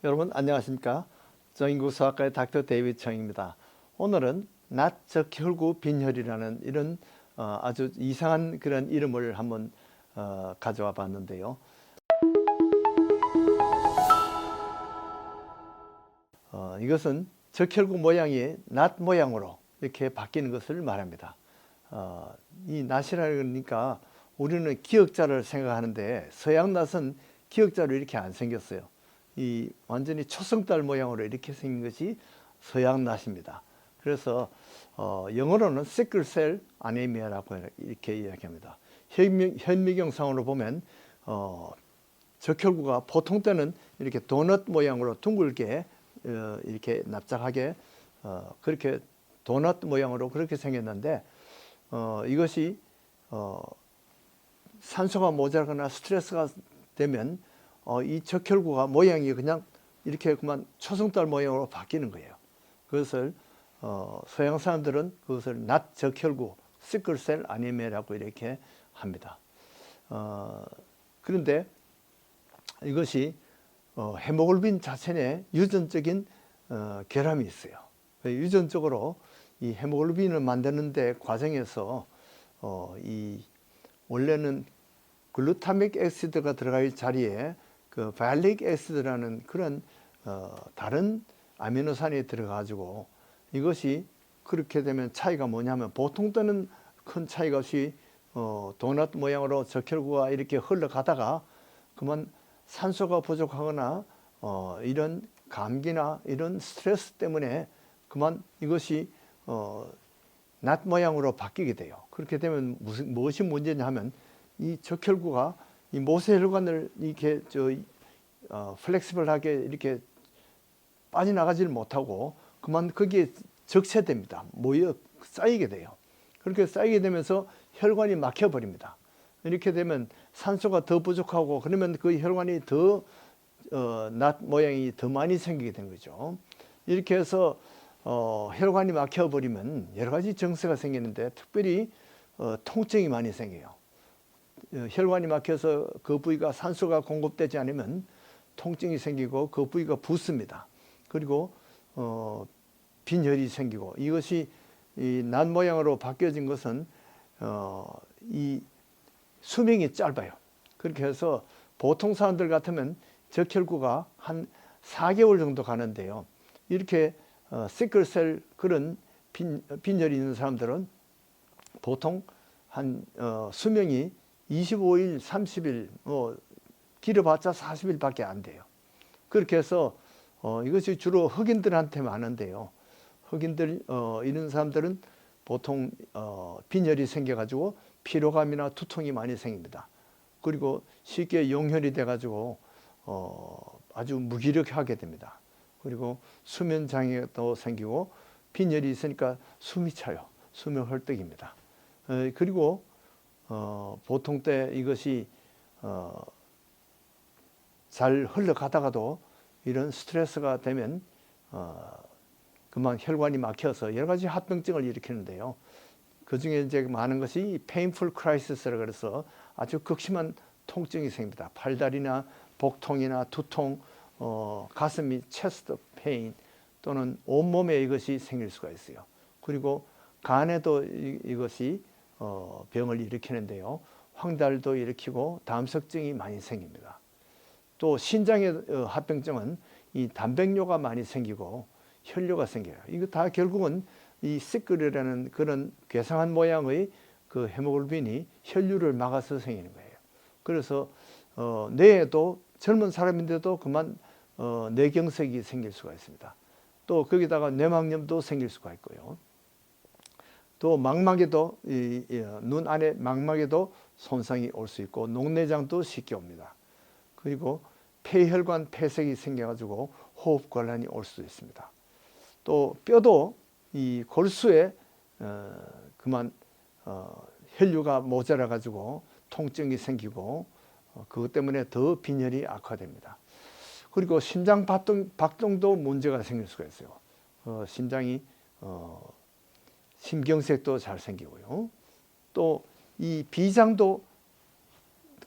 여러분 안녕하십니까? 정인국수학과의 닥터 데이비드 청입니다. 오늘은 낫적혈구 빈혈이라는 이런 아주 이상한 그런 이름을 한번 가져와 봤는데요. 이것은 적혈구 모양이 낫 모양으로 이렇게 바뀌는 것을 말합니다. 이 낫이라니까 우리는 기역자를 생각하는데 서양 낫은 기역자로 이렇게 안 생겼어요. 이 완전히 초승달 모양으로 이렇게 생긴 것이 서양 낫입니다. 그래서 영어로는 시클셀 아니미아라고 이렇게 이야기합니다. 현미경상으로 보면 적혈구가 보통 때는 이렇게 도넛 모양으로 둥글게 이렇게 납작하게 그렇게 도넛 모양으로 그렇게 생겼는데 이것이 산소가 모자라거나 스트레스가 되면 이 적혈구가 모양이 그냥 이렇게 그만 초승달 모양으로 바뀌는 거예요. 그것을 서양 사람들은 그것을 낫적혈구, 시클셀 아니미아라고 이렇게 합니다. 그런데 이것이 헤모글빈 자체에 유전적인 결함이 있어요. 유전적으로 이 헤모글빈을 만드는데 과정에서 이 원래는 글루타믹 애시드가 들어갈 자리에 그 발릭 애시드라는 그런 다른 아미노산이 들어가지고 이것이 그렇게 되면 차이가 뭐냐면 보통 때는 큰 차이가 없이 도넛 모양으로 적혈구가 이렇게 흘러가다가 그만 산소가 부족하거나 이런 감기나 이런 스트레스 때문에 그만 이것이 낫 모양으로 바뀌게 돼요. 그렇게 되면 무엇이 문제냐 하면 이 적혈구가 이 모세혈관을 이렇게 플렉시블하게 이렇게 빠져나가지를 못하고 그만 거기에 적체됩니다. 모여 쌓이게 돼요. 그렇게 쌓이게 되면서 혈관이 막혀버립니다. 이렇게 되면 산소가 더 부족하고 그러면 그 혈관이 더 낫 모양이 더 많이 생기게 된 거죠. 이렇게 해서 혈관이 막혀버리면 여러 가지 증세가 생기는데 특별히 통증이 많이 생겨요. 혈관이 막혀서 그 부위가 산소가 공급되지 않으면 통증이 생기고 그 부위가 붓습니다. 그리고 빈혈이 생기고 이것이 이 낫 모양으로 바뀌어진 것은 이 수명이 짧아요. 그렇게 해서 보통 사람들 같으면 적혈구가 한 4개월 정도 가는데요. 이렇게 시클셀 그런 빈혈이 있는 사람들은 보통 한 수명이 25일, 30일, 길어봤자 40일밖에 안 돼요. 그렇게 해서 이것이 주로 흑인들한테 많은데요. 흑인들 이런 사람들은 보통 빈혈이 생겨가지고 피로감이나 두통이 많이 생깁니다. 그리고 쉽게 용혈이 돼가지고 아주 무기력하게 됩니다. 그리고 수면 장애도 생기고 빈혈이 있으니까 숨이 차요. 숨이 헐떡입니다. 그리고 보통 때 이것이 잘 흘러가다가도 이런 스트레스가 되면 그만 혈관이 막혀서 여러 가지 합병증을 일으키는데요. 그 중에 이제 많은 것이 painful crisis라 그래서 아주 극심한 통증이 생깁니다. 팔다리나 복통이나 두통, 가슴이 chest pain 또는 온몸에 이것이 생길 수가 있어요. 그리고 간에도 이것이 병을 일으키는데요. 황달도 일으키고 담석증이 많이 생깁니다. 또 신장의 합병증은 이 단백뇨가 많이 생기고 혈뇨가 생겨요. 이거 다 결국은 이 시클이라는 그런 괴상한 모양의 그 헤모글빈이 혈류를 막아서 생기는 거예요. 그래서 뇌에도 젊은 사람인데도 그만 뇌경색이 생길 수가 있습니다. 또 거기다가 뇌막염도 생길 수가 있고요. 또 망막에도 눈 안에 망막에도 손상이 올 수 있고 녹내장도 쉽게 옵니다. 그리고 폐혈관 폐색이 생겨가지고 호흡곤란이 올 수 있습니다. 또 뼈도 이 골수에 그만 혈류가 모자라 가지고 통증이 생기고 그것 때문에 더 빈혈이 악화됩니다. 그리고 심장 박동도 문제가 생길 수가 있어요. 심장이 심경색도 잘 생기고요. 또 이 비장도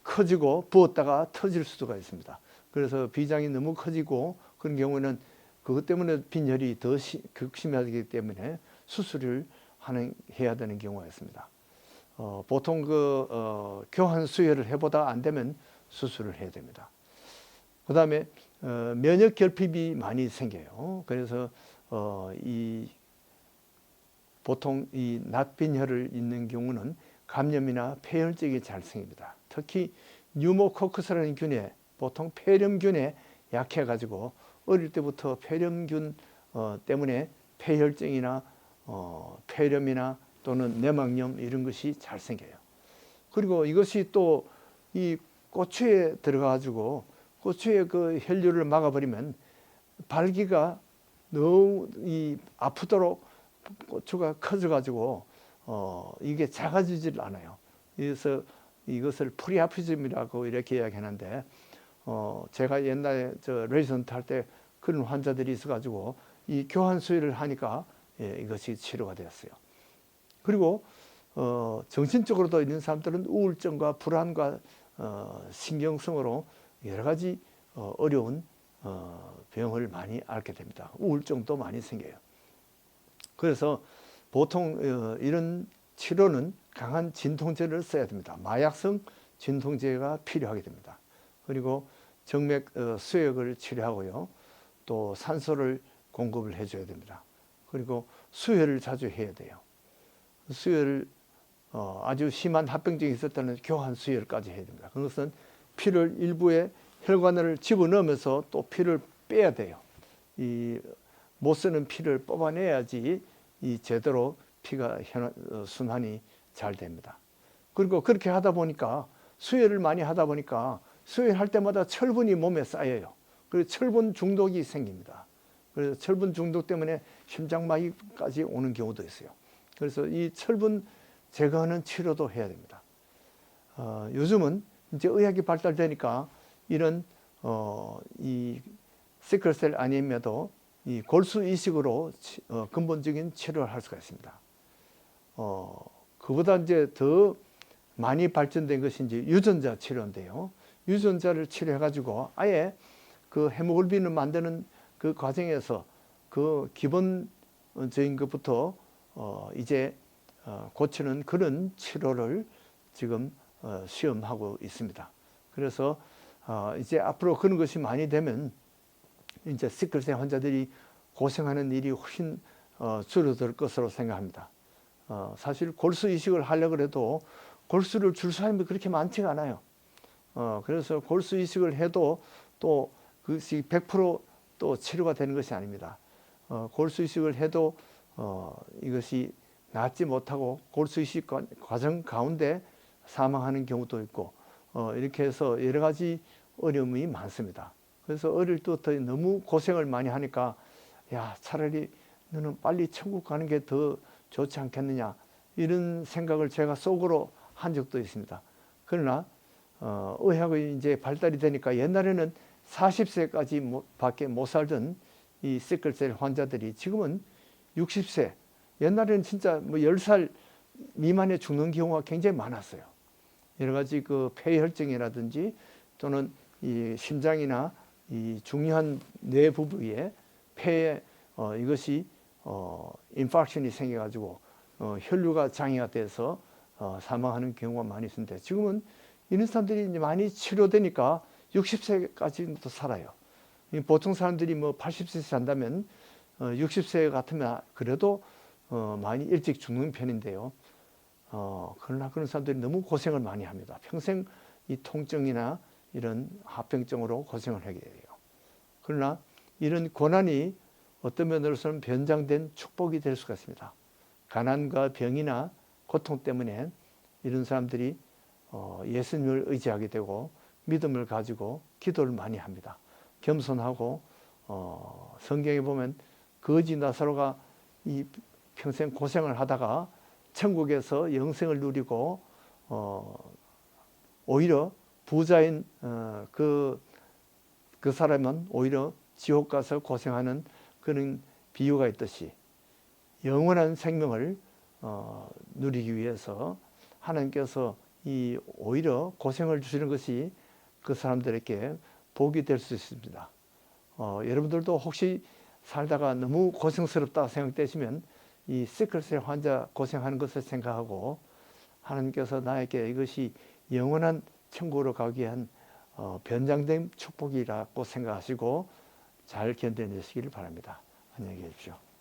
커지고 부었다가 터질 수가 있습니다. 그래서 비장이 너무 커지고 그런 경우는 그것 때문에 빈혈이 더 극심하기 때문에 수술을 해야 되는 경우가 있습니다. 보통 교환 수혈을 해보다 안 되면 수술을 해야 됩니다. 그 다음에 면역 결핍이 많이 생겨요. 그래서 보통 이 낫빈혈을 있는 경우는 감염이나 폐혈증이 잘 생깁니다. 특히 뉴모코커스라는 균에 보통 폐렴균에 약해가지고 어릴 때부터 폐렴균 때문에 폐혈증이나 폐렴이나 또는 내막염 이런 것이 잘 생겨요. 그리고 이것이 또 이 고추에 들어가가지고 고추의 그 혈류를 막아버리면 발기가 너무 아프도록 고추가 커져가지고 이게 작아지질 않아요. 그래서 이것을 프리아프즘이라고 이렇게 이야기하는데 제가 옛날에 레지던트 할 때 그런 환자들이 있어가지고 이 교환 수혈을 하니까 이것이 치료가 되었어요. 그리고 정신적으로도 있는 사람들은 우울증과 불안과 신경성으로 여러 가지 어려운 병을 많이 앓게 됩니다. 우울증도 많이 생겨요. 그래서 보통 이런 치료는 강한 진통제를 써야 됩니다. 마약성 진통제가 필요하게 됩니다. 그리고 정맥 수액을 치료하고요. 또 산소를 공급을 해줘야 됩니다. 그리고 수혈을 자주 해야 돼요. 수혈을 아주 심한 합병증이 있을 때는 교환 수혈까지 해야 됩니다. 그것은 피를 일부에 혈관을 집어넣으면서 또 피를 빼야 돼요. 이 못 쓰는 피를 뽑아내야지 이 제대로 피가 순환이 잘 됩니다. 그리고 그렇게 하다 보니까 수혈을 많이 하다 보니까 수혈할 때마다 철분이 몸에 쌓여요. 그래서 철분 중독이 생깁니다. 그래서 철분 중독 때문에 심장마비까지 오는 경우도 있어요. 그래서 이 철분 제거하는 치료도 해야 됩니다. 요즘은 이제 의학이 발달되니까 이런 이 시클셀 아니미아도 이 골수 이식으로 근본적인 치료를 할 수가 있습니다. 그보다 이제 더 많이 발전된 것이 이제 유전자 치료인데요. 유전자를 치료해가지고 아예 그 헤모글빈을 만드는 그 과정에서 그 기본적인 것부터 이제 고치는 그런 치료를 지금 시험하고 있습니다. 그래서 이제 앞으로 그런 것이 많이 되면 이제 시클셀 환자들이 고생하는 일이 훨씬 줄어들 것으로 생각합니다. 사실 골수 이식을 하려고 해도 골수를 줄 사람이 그렇게 많지가 않아요. 그래서 골수 이식을 해도 또 그것이 100% 치료가 되는 것이 아닙니다. 골수 이식을 해도 이것이 낫지 못하고 골수 이식 과정 가운데 사망하는 경우도 있고 이렇게 해서 여러 가지 어려움이 많습니다. 그래서 어릴 때부터 너무 고생을 많이 하니까 야, 차라리 너는 빨리 천국 가는 게 더 좋지 않겠느냐 이런 생각을 제가 속으로 한 적도 있습니다. 그러나 의학이 이제 발달이 되니까 옛날에는 40세까지 밖에 못 살던 이 시클셀 환자들이 지금은 60세, 옛날에는 진짜 뭐 10살 미만에 죽는 경우가 굉장히 많았어요. 여러 가지 그 폐혈증이라든지 또는 이 심장이나 이 중요한 뇌 부부에 폐에 이것이 인팍션이 생겨가지고 혈류가 장애가 돼서 사망하는 경우가 많이 있는데 지금은 이런 사람들이 이제 많이 치료되니까 60세까지도 살아요. 보통 사람들이 뭐 80세 산다면 60세 같으면 그래도 많이 일찍 죽는 편인데요. 그러나 그런 사람들이 너무 고생을 많이 합니다. 평생 이 통증이나 이런 합병증으로 고생을 하게 돼요. 그러나 이런 고난이 어떤 면으로서는 변장된 축복이 될 수가 있습니다. 가난과 병이나 고통 때문에 이런 사람들이 예수님을 의지하게 되고 믿음을 가지고 기도를 많이 합니다. 겸손하고 성경에 보면 거지 나사로가 이 평생 고생을 하다가 천국에서 영생을 누리고 오히려 부자인 그 사람은 오히려 지옥 가서 고생하는 그런 비유가 있듯이 영원한 생명을 누리기 위해서 하나님께서 이 오히려 고생을 주시는 것이 그 사람들에게 복이 될 수 있습니다. 여러분들도 혹시 살다가 너무 고생스럽다 생각되시면 이 시클셀 환자 고생하는 것을 생각하고 하나님께서 나에게 이것이 영원한 천국으로 가기 위한 변장된 축복이라고 생각하시고 잘 견뎌내시기를 바랍니다. 안녕히 계십시오.